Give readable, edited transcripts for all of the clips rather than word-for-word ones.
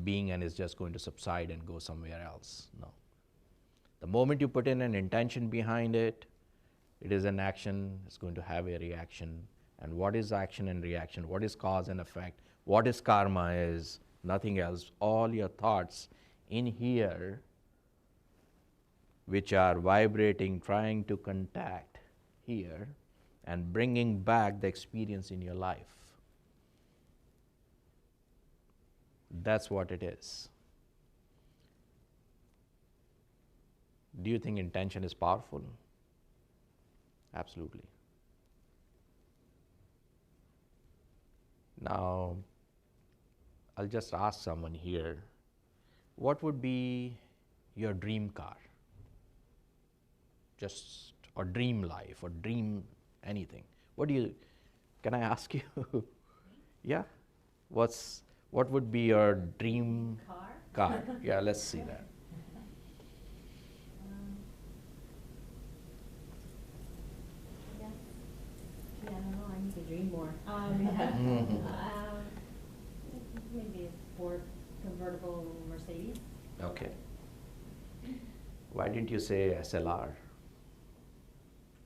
being and is just going to subside and go somewhere else. No. The moment you put in an intention behind it, it is an action, it's going to have a reaction. And what is action and reaction? What is cause and effect? What is karma is nothing else. All your thoughts in here, which are vibrating, trying to contact here, and bringing back the experience in your life. That's what it is. Do you think intention is powerful? Absolutely. Now, I'll just ask someone here, what would be your dream car? Just, or dream life, or dream anything. What do you, can I ask you? Yeah? What would be your dream car? Yeah, let's see that. I don't know, I need to dream more. Maybe a Ford convertible Mercedes. Okay. Why didn't you say SLR?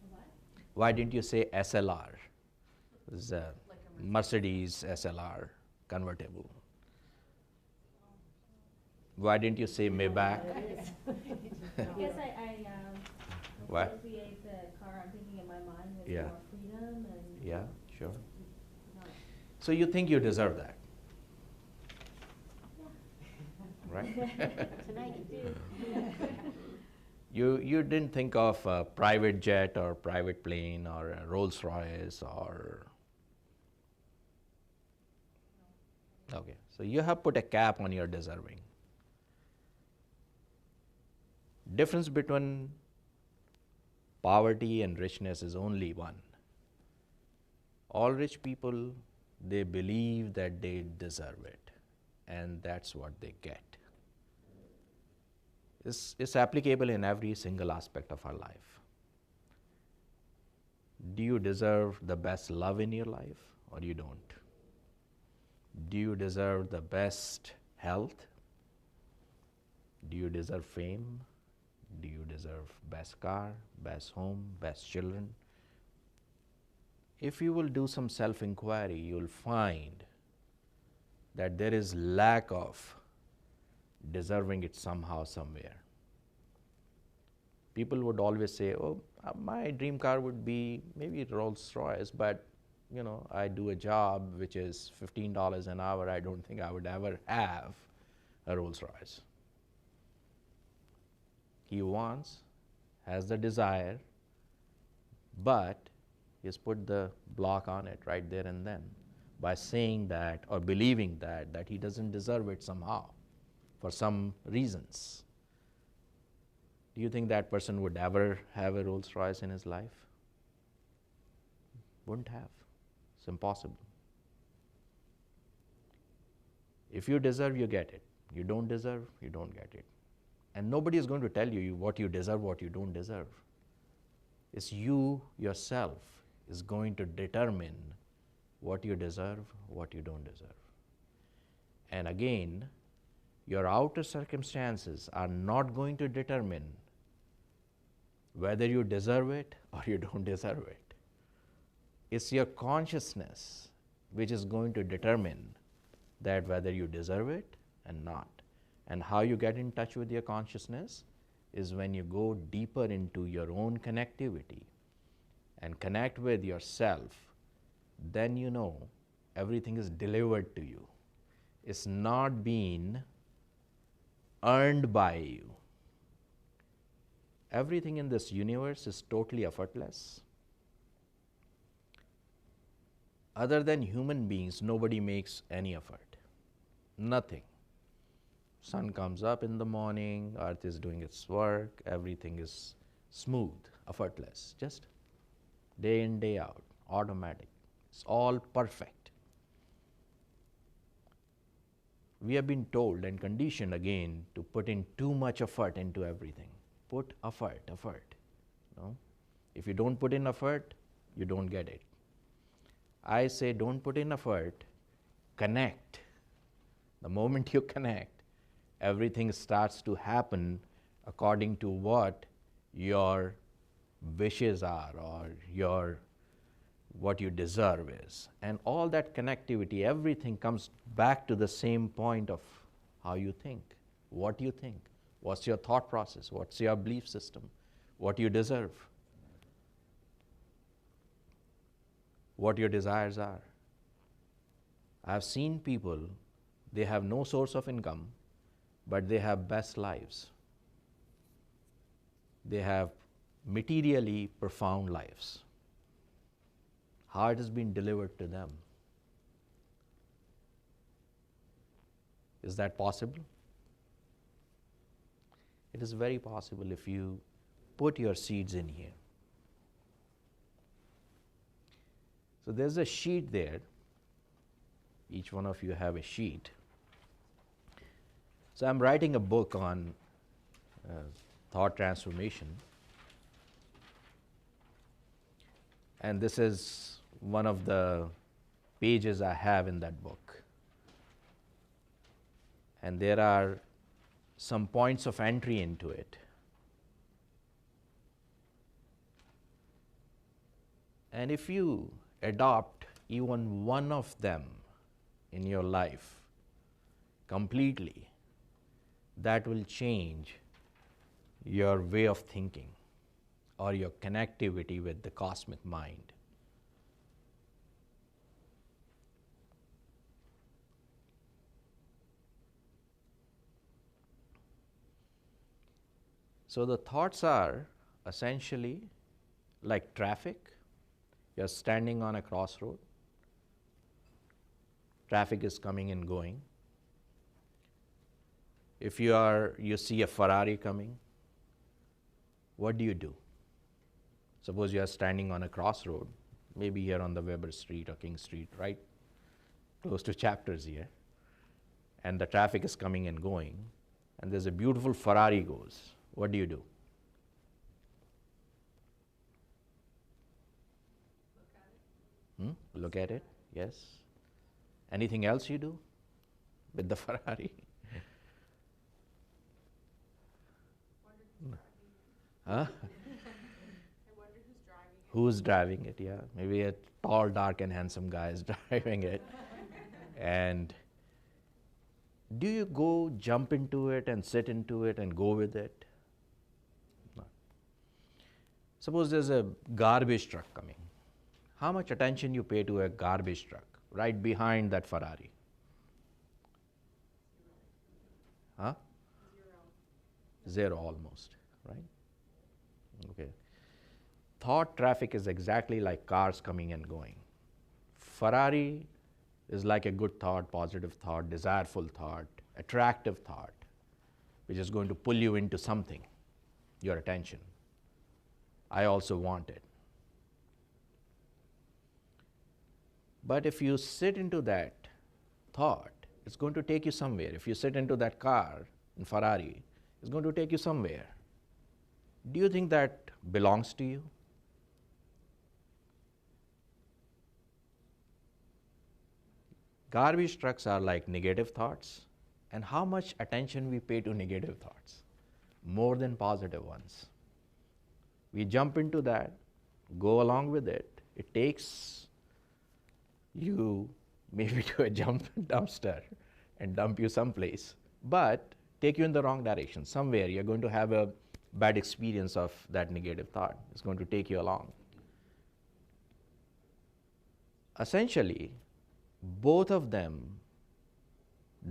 What? Why didn't you say SLR? It's a Mercedes SLR convertible. Why didn't you say Maybach? I guess I Why? associate the car I'm thinking in my mind with Yeah. more freedom and. Yeah, sure. not- So you think you deserve that, Yeah. right? Tonight you do. You didn't think of a private jet or private plane or a Rolls Royce or. Okay, so you have put a cap on your deserving. Difference between poverty and richness is only one. All rich people, they believe that they deserve it, and that's what they get. It's applicable in every single aspect of our life. Do you deserve the best love in your life, or you don't? Do you deserve the best health? Do you deserve fame? Do you deserve best car, best home, best children? If you will do some self-inquiry, you'll find that there is lack of deserving it somehow, somewhere. People would always say, oh, my dream car would be maybe Rolls Royce, but you know, I do a job which is $15 an hour. I don't think I would ever have a Rolls Royce. He wants, has the desire, but he's put the block on it right there and then by saying that or believing that he doesn't deserve it somehow for some reasons. Do you think that person would ever have a Rolls Royce in his life? Wouldn't have. It's impossible. If you deserve, you get it. You don't deserve, you don't get it. And nobody is going to tell you what you deserve, what you don't deserve. It's you yourself is going to determine what you deserve, what you don't deserve. And again, your outer circumstances are not going to determine whether you deserve it or you don't deserve it. It's your consciousness which is going to determine that whether you deserve it and not. And how you get in touch with your consciousness is when you go deeper into your own connectivity and connect with yourself, then you know everything is delivered to you. It's not being earned by you. Everything in this universe is totally effortless. Other than human beings, nobody makes any effort. Nothing. Sun comes up in the morning, earth is doing its work, everything is smooth, effortless, just day in, day out, automatic. It's all perfect. We have been told and conditioned again to put in too much effort into everything. Put effort. No? If you don't put in effort, you don't get it. I say don't put in effort, connect The moment you connect, everything starts to happen according to what your wishes are or what you deserve is. And all that connectivity, everything comes back to the same point of how you think, what you think, what's your thought process, what's your belief system, what you deserve, what your desires are. I've seen people, they have no source of income, but they have best lives. They have materially profound lives. How it has been delivered to them. Is that possible? It is very possible if you put your seeds in here. So there's a sheet there. Each one of you have a sheet. So I'm writing a book on thought transformation. And this is one of the pages I have in that book. And there are some points of entry into it. And if you adopt even one of them in your life completely, that will change your way of thinking or your connectivity with the cosmic mind. So the thoughts are essentially like traffic. You're standing on a crossroad. Traffic is coming and going. If you see a Ferrari coming, what do? Suppose you are standing on a crossroad, maybe here on the Weber Street or King Street, right? Close to Chapters here. And the traffic is coming and going, and there's a beautiful Ferrari goes. What do? Look at it, yes. Anything else you do with the Ferrari? Huh? I wonder who's driving it. Who's driving it? Yeah, maybe a tall, dark, and handsome guy is driving it. And do you go jump into it and sit into it and go with it? No. Suppose there's a garbage truck coming. How much attention you pay to a garbage truck right behind that Ferrari? Huh? Zero almost, right? Okay. Thought traffic is exactly like cars coming and going. Ferrari is like a good thought, positive thought, desireful thought, attractive thought, which is going to pull you into something, your attention. I also want it. But if you sit into that thought, it's going to take you somewhere. If you sit into that car in Ferrari, it's going to take you somewhere. Do you think that belongs to you? Garbage trucks are like negative thoughts. And how much attention we pay to negative thoughts? More than positive ones. We jump into that, go along with it. It takes you maybe to a dumpster and dump you someplace, but take you in the wrong direction. Somewhere you're going to have a bad experience of that negative thought. It's going to take you along. Essentially, both of them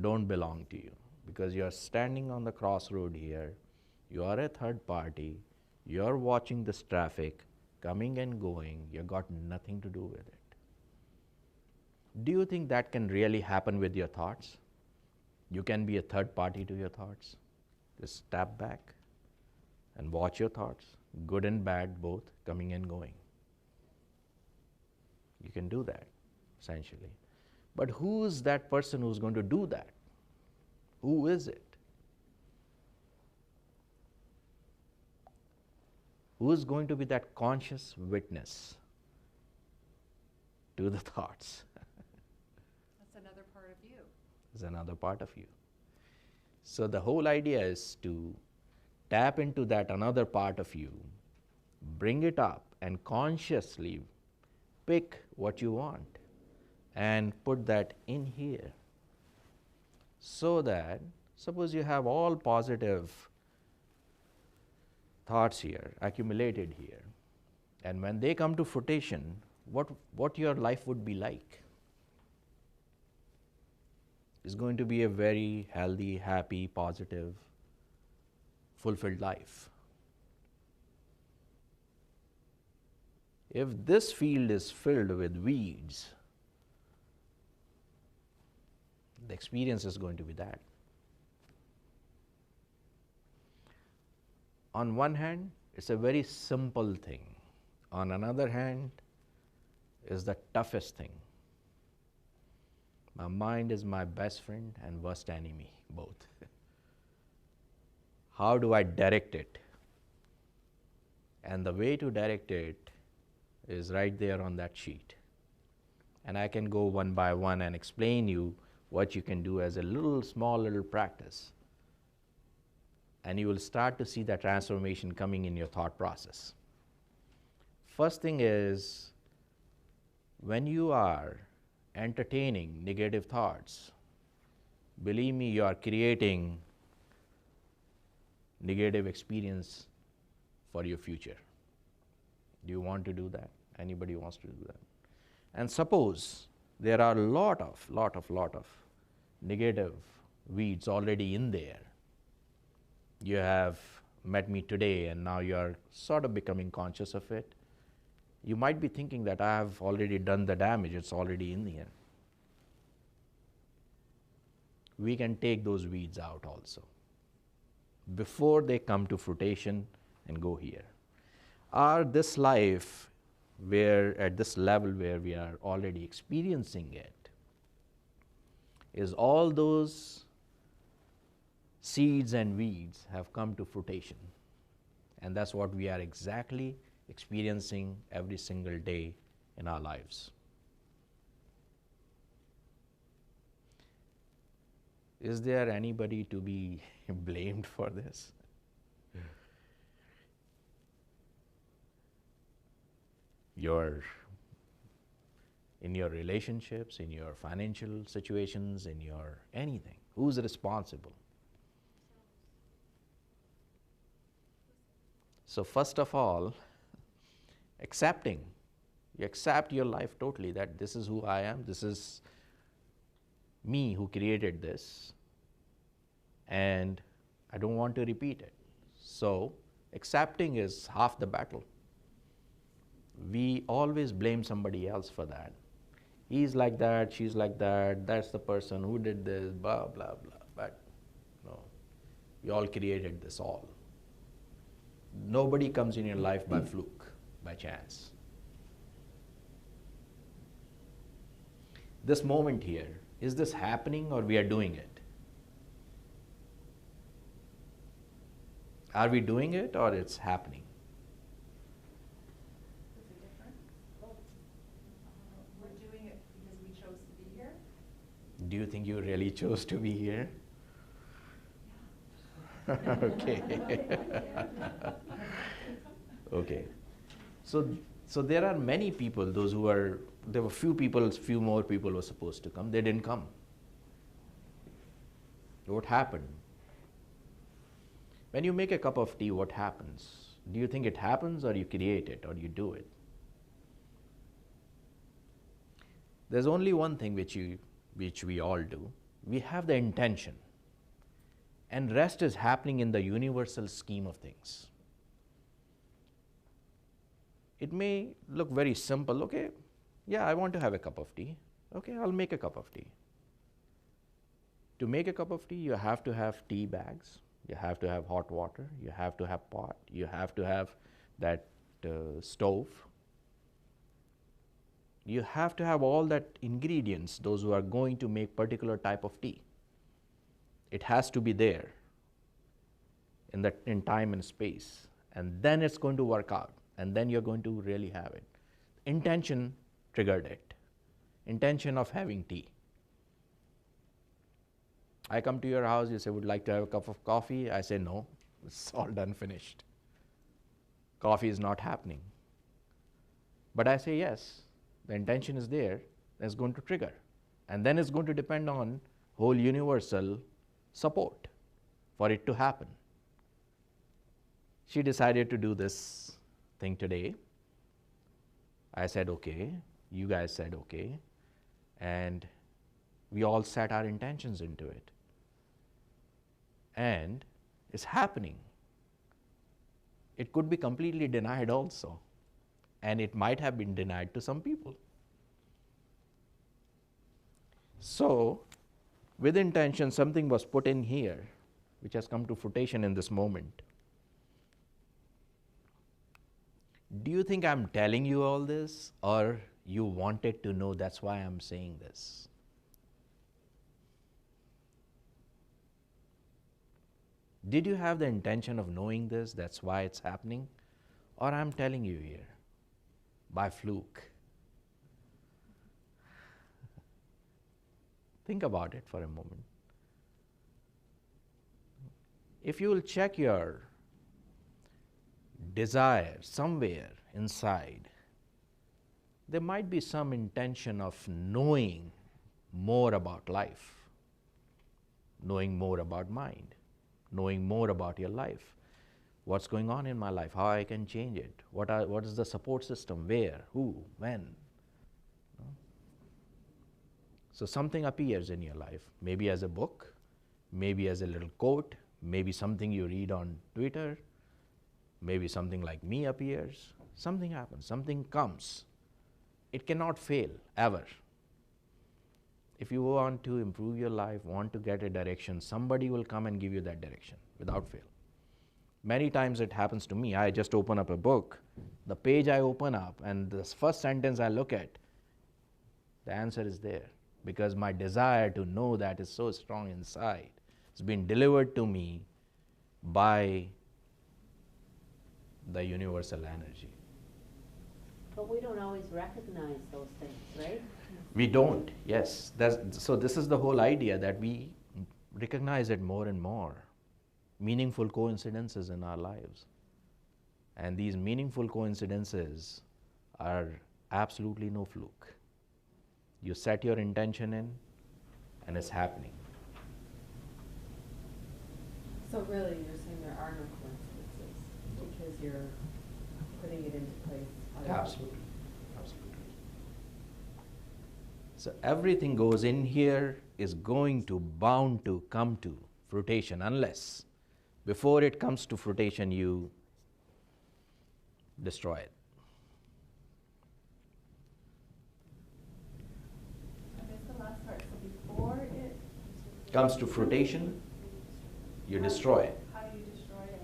don't belong to you because you're standing on the crossroad here. You are a third party. You're watching this traffic coming and going. You got nothing to do with it. Do you think that can really happen with your thoughts? You can be a third party to your thoughts. Just step back and watch your thoughts, good and bad both, coming and going. You can do that, essentially. But who is that person who's going to do that? Who is it? Who is going to be that conscious witness to the thoughts? That's another part of you. is another part of you. So the whole idea is to tap into that another part of you, bring it up, and consciously pick what you want and put that in here. So that, suppose you have all positive thoughts here, accumulated here, and when they come to fruition, what your life would be like? Is going to be a very healthy, happy, positive, fulfilled life. If this field is filled with weeds, the experience is going to be that. On one hand, it's a very simple thing. On another hand, is the toughest thing. My mind is my best friend and worst enemy, both. How do I direct it? And the way to direct it is right there on that sheet. And I can go one by one and explain you what you can do as a small little practice. And you will start to see that transformation coming in your thought process. First thing is, when you are entertaining negative thoughts, believe me, you are creating negative experience for your future. Do you want to do that? Anybody wants to do that? And suppose there are a lot of negative weeds already in there. You have met me today and now you are sort of becoming conscious of it. You might be thinking that I have already done the damage, it's already in here. We can take those weeds out also before they come to fruition and go here. Or this life, where at this level where we are already experiencing it, is all those seeds and weeds have come to fruition. And that's what we are exactly experiencing every single day in our lives. Is there anybody to be blamed for this? In your relationships, in your financial situations, in your anything, who's responsible? So first of all, accepting. You accept your life totally, that this is who I am, this is me who created this, and I don't want to repeat it. So accepting is half the battle. We always blame somebody else for that. He's like that, she's like that, that's the person who did this, blah, blah, blah. But no, we all created this all. Nobody comes in your life by fluke, by chance. This moment here, is this happening or we are doing it? Are we doing it or it's happening? Is it different? We're doing it because we chose to be here. Do you think you really chose to be here? Okay. Okay. So there are many people, those who are, there were few more people were supposed to come, they didn't come. What happened? When you make a cup of tea, what happens? Do you think it happens or you create it or you do it? There's only one thing which we all do. We have the intention. And rest is happening in the universal scheme of things. It may look very simple. Okay, yeah, I want to have a cup of tea. Okay, I'll make a cup of tea. To make a cup of tea, you have to have tea bags, you have to have hot water, you have to have pot, you have to have that stove. You have to have all that ingredients, those who are going to make particular type of tea. It has to be there in time and space, and then it's going to work out, and then you're going to really have it. Intention triggered it. Intention of having tea. I come to your house, you say, would like to have a cup of coffee? I say, no, it's all done, finished. Coffee is not happening. But I say, yes, the intention is there, that's going to trigger. And then it's going to depend on whole universal support for it to happen. She decided to do this thing today. I said, okay. You guys said, okay. And we all set our intentions into it. And it's happening. It could be completely denied also. And it might have been denied to some people. So, with intention, something was put in here, which has come to fruition in this moment. Do you think I'm telling you all this, or you wanted to know, that's why I'm saying this? Did you have the intention of knowing this, that's why it's happening? Or I'm telling you here, by fluke? Think about it for a moment. If you will check your desire somewhere inside, there might be some intention of knowing more about life, knowing more about mind, knowing more about your life. What's going on in my life, how I can change it, what is the support system, where, who, when. So something appears in your life, maybe as a book, maybe as a little quote, maybe something you read on Twitter, maybe something like me appears. Something happens, something comes. It cannot fail, ever. If you want to improve your life, want to get a direction, somebody will come and give you that direction without fail. Many times it happens to me. I just open up a book, the page I open up, and the first sentence I look at, the answer is there. Because my desire to know that is so strong inside. It's been delivered to me by the universal energy. But we don't always recognize those things, right? We don't, yes. So this is the whole idea, that we recognize it more and more. Meaningful coincidences in our lives. And these meaningful coincidences are absolutely no fluke. You set your intention in, and it's happening. So really, you're saying there are no coincidences because you're putting it into place. Absolutely, absolutely. So everything goes in here is going to bound to come to fruition, unless before it comes to fruition you destroy it. Last part. So before it Comes to fruition, you destroy it. How do you destroy it?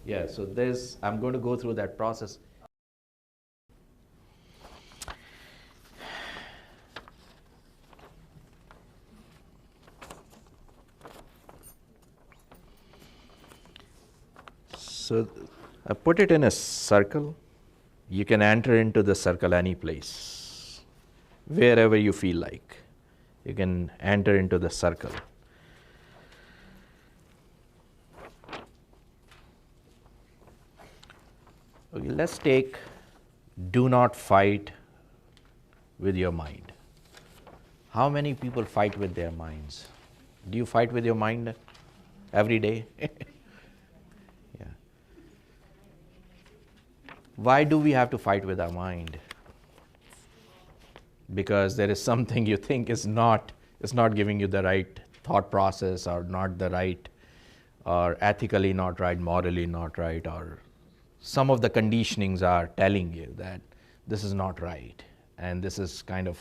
Yeah, so I'm going to go through that process. So I put it in a circle. You can enter into the circle any place, wherever you feel like. You can enter into the circle. Okay, let's take do not fight with your mind. How many people fight with their minds? Do you fight with your mind every day? Yeah. Why do we have to fight with our mind? Because there is something you think is not giving you the right thought process, or not the right, or ethically not right, morally not right, or some of the conditionings are telling you that this is not right and this is kind of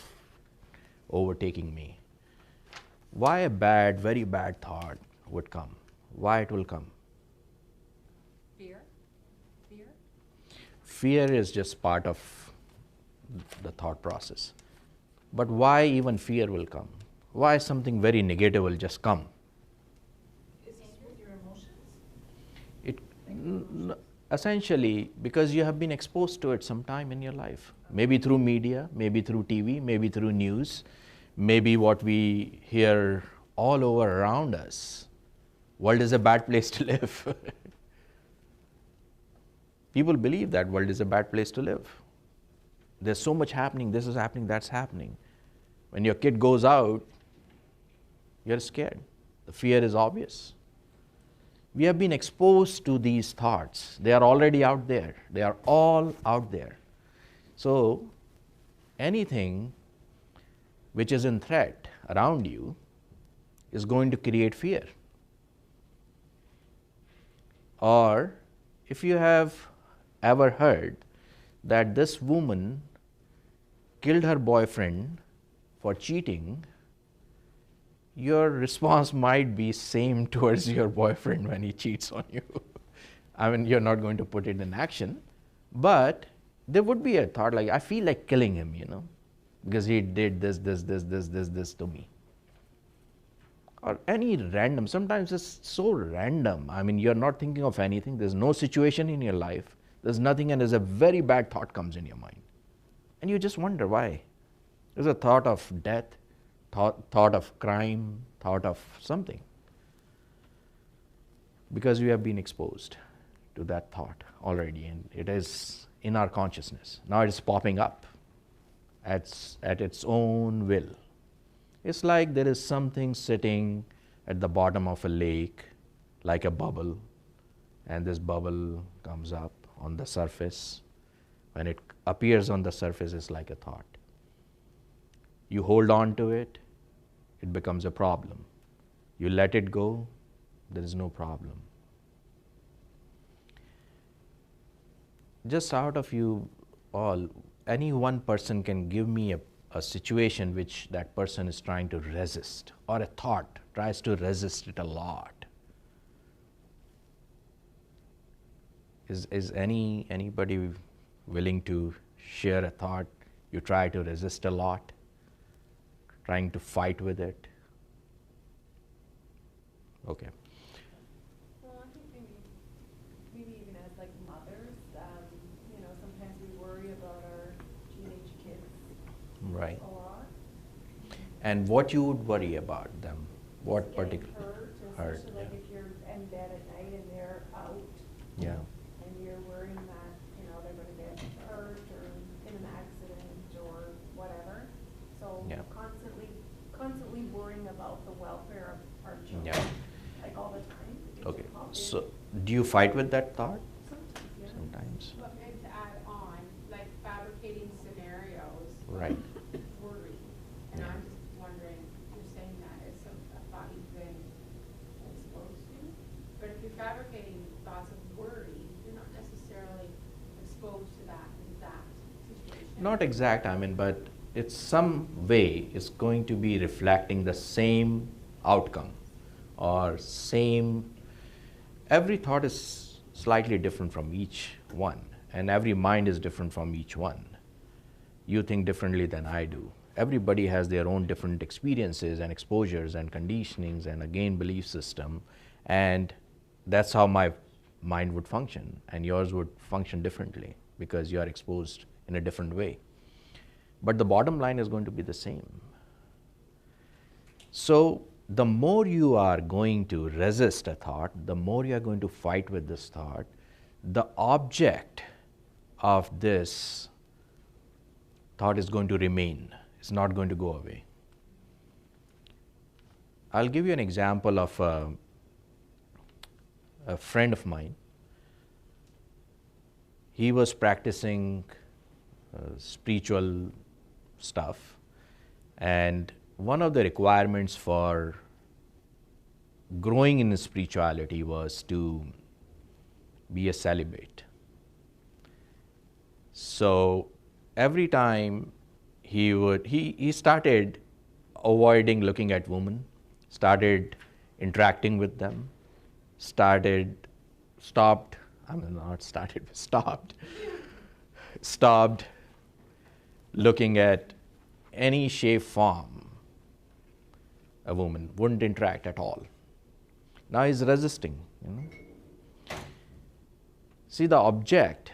overtaking me. Why a bad, very bad thought would come? Why it will come? Fear? Fear? Fear is just part of the thought process. But why even fear will come? Why something very negative will just come? Is it with your emotions? Essentially, because you have been exposed to it sometime in your life. Maybe through media, maybe through TV, maybe through news, maybe what we hear all over around us. World is a bad place to live. People believe that world is a bad place to live. There's so much happening, this is happening, that's happening. When your kid goes out, you're scared. The fear is obvious. We have been exposed to these thoughts. They are already out there. They are all out there. So anything which is in threat around you is going to create fear. Or if you have ever heard that this woman killed her boyfriend for cheating, your response might be same towards your boyfriend when he cheats on you. I mean, you're not going to put it in action, but there would be a thought like, I feel like killing him, because he did this to me. Or any random, sometimes it's so random. I mean, you're not thinking of anything. There's no situation in your life. There's nothing, and there's a very bad thought comes in your mind. And you just wonder why. There's a thought of death, thought of crime, thought of something. Because we have been exposed to that thought already, and it is in our consciousness. Now it is popping up at its own will. It's like there is something sitting at the bottom of a lake, like a bubble, and this bubble comes up on the surface. When it appears on the surface, it's like a thought. You hold on to it, it becomes a problem. You let it go, there is no problem. Just out of you all, any one person can give me a situation which that person is trying to resist, or a thought tries to resist it a lot. Is anybody willing to share a thought you try to resist a lot, trying to fight with it? Okay. Well, I think maybe even as like mothers, sometimes we worry about our teenage kids. Right. A lot. And what you would worry about them? What Getting particular hurt, hurt? especially like if you're in bed at night and they're out. Yeah. And you're worrying that, they're going to get hurt or in an accident or whatever. So Yeah. constantly worrying about the welfare of our children. Yeah. Like all the time. It Okay. just pops in. So do you fight with that thought? Sometimes, yeah. Sometimes. But and to add on, like fabricating scenarios. Right. Worry. And Yeah. I'm just wondering, you're saying that it's a thought you've been exposed to? But if you're fabricating thoughts of worry, you're not necessarily exposed to that situation. Not exact, but it's some way it's going to be reflecting the same outcome or same. Every thought is slightly different from each one, and every mind is different from each one. You think differently than I do. Everybody has their own different experiences and exposures and conditionings and again belief system, and that's how my mind would function, and yours would function differently because you are exposed in a different way. But the bottom line is going to be the same. So the more you are going to resist a thought, the more you are going to fight with this thought, the object of this thought is going to remain. It's not going to go away. I'll give you an example of a friend of mine. He was practicing spiritual stuff, and one of the requirements for growing in spirituality was to be a celibate. So every time he started avoiding looking at women, started interacting with them, stopped looking at any shape, form a woman, wouldn't interact at all. Now he's resisting. See, the object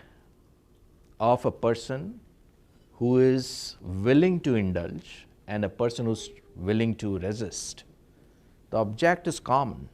of a person who is willing to indulge and a person who's willing to resist, The object is common.